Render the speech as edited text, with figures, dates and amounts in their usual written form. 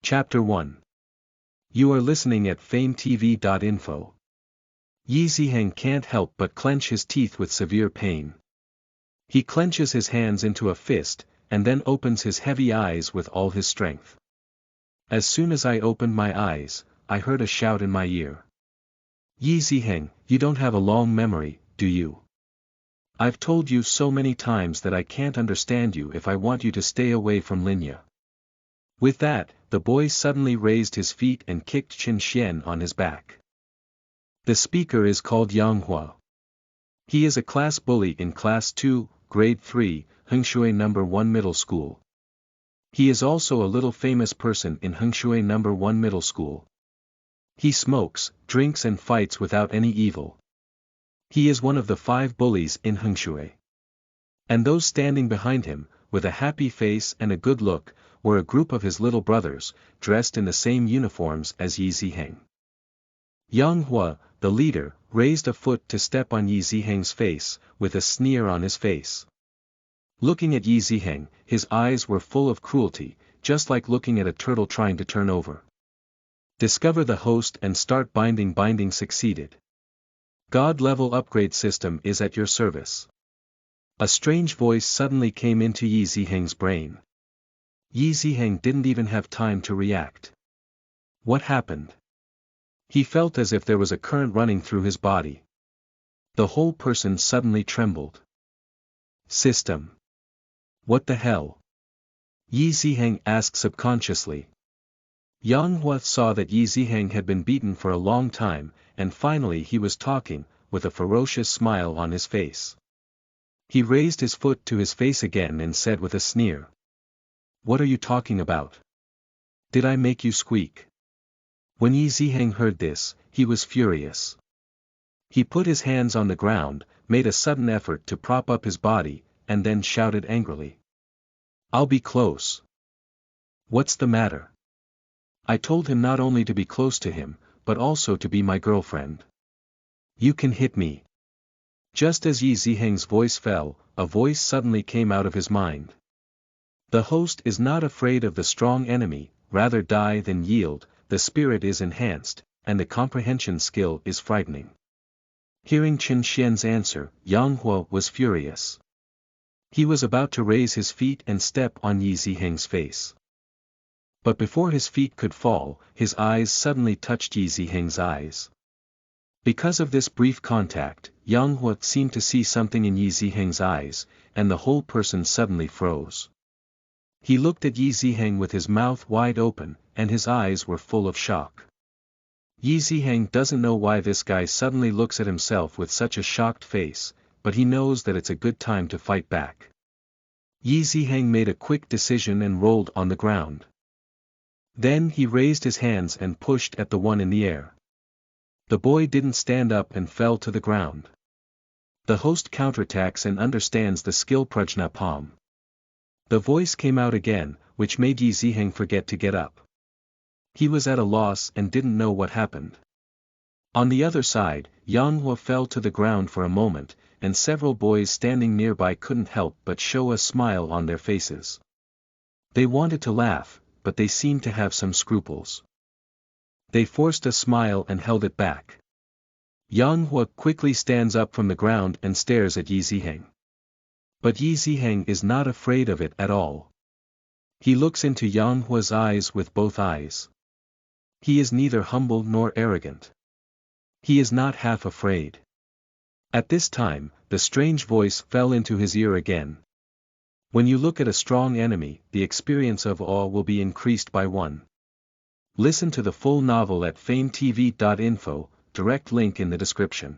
Chapter 1. You are listening at FameTV.info. Yi Ziheng can't help but clench his teeth with severe pain. He clenches his hands into a fist, and then opens his heavy eyes with all his strength. As soon as I opened my eyes, I heard a shout in my ear. Yi Ziheng, you don't have a long memory, do you? I've told you so many times that I can't understand you if I want you to stay away from Linya. With that, the boy suddenly raised his feet and kicked Qin Xian on his back. The speaker is called Yang Hua. He is a class bully in Class 2, Grade 3, Hengshui No. 1 Middle School. He is also a little famous person in Hengshui No. 1 Middle School. He smokes, drinks and fights without any evil. He is one of the 5 bullies in Hengshui. And those standing behind him, with a happy face and a good look, were a group of his little brothers, dressed in the same uniforms as Yi Ziheng. Yang Hua, the leader, raised a foot to step on Yi Ziheng's face, with a sneer on his face. Looking at Yi Ziheng, his eyes were full of cruelty, just like looking at a turtle trying to turn over. Discover the host and start binding succeeded. God-level upgrade system is at your service. A strange voice suddenly came into Yi Ziheng's brain. Yi Ziheng didn't even have time to react. What happened? He felt as if there was a current running through his body. The whole person suddenly trembled. System. What the hell? Yi Ziheng asked subconsciously. Yang Hua saw that Yi Ziheng had been beaten for a long time, and finally he was talking, with a ferocious smile on his face. He raised his foot to his face again and said with a sneer. What are you talking about? Did I make you squeak? When Yi Ziheng heard this, he was furious. He put his hands on the ground, made a sudden effort to prop up his body, and then shouted angrily. I'll be close. What's the matter? I told him not only to be close to him, but also to be my girlfriend. You can hit me. Just as Yi Ziheng's voice fell, a voice suddenly came out of his mind. The host is not afraid of the strong enemy, rather die than yield, the spirit is enhanced, and the comprehension skill is frightening. Hearing Qin Xian's answer, Yang Hua was furious. He was about to raise his feet and step on Yi Ziheng's face. But before his feet could fall, his eyes suddenly touched Yi Ziheng's eyes. Because of this brief contact, Yang Hua seemed to see something in Yi Ziheng's eyes, and the whole person suddenly froze. He looked at Yi Ziheng with his mouth wide open, and his eyes were full of shock. Yi Ziheng doesn't know why this guy suddenly looks at himself with such a shocked face, but he knows that it's a good time to fight back. Yi Ziheng made a quick decision and rolled on the ground. Then he raised his hands and pushed at the one in the air. The boy didn't stand up and fell to the ground. The host counterattacks and understands the skill Prajna Palm. The voice came out again, which made Yi Ziheng forget to get up. He was at a loss and didn't know what happened. On the other side, Yang Hua fell to the ground for a moment, and several boys standing nearby couldn't help but show a smile on their faces. They wanted to laugh, but they seemed to have some scruples. They forced a smile and held it back. Yang Hua quickly stands up from the ground and stares at Yi Ziheng. But Yi Ziheng is not afraid of it at all. He looks into Yang Hua's eyes with both eyes. He is neither humble nor arrogant. He is not half afraid. At this time, the strange voice fell into his ear again. When you look at a strong enemy, the experience of awe will be increased by 1. Listen to the full novel at FameTV.info, direct link in the description.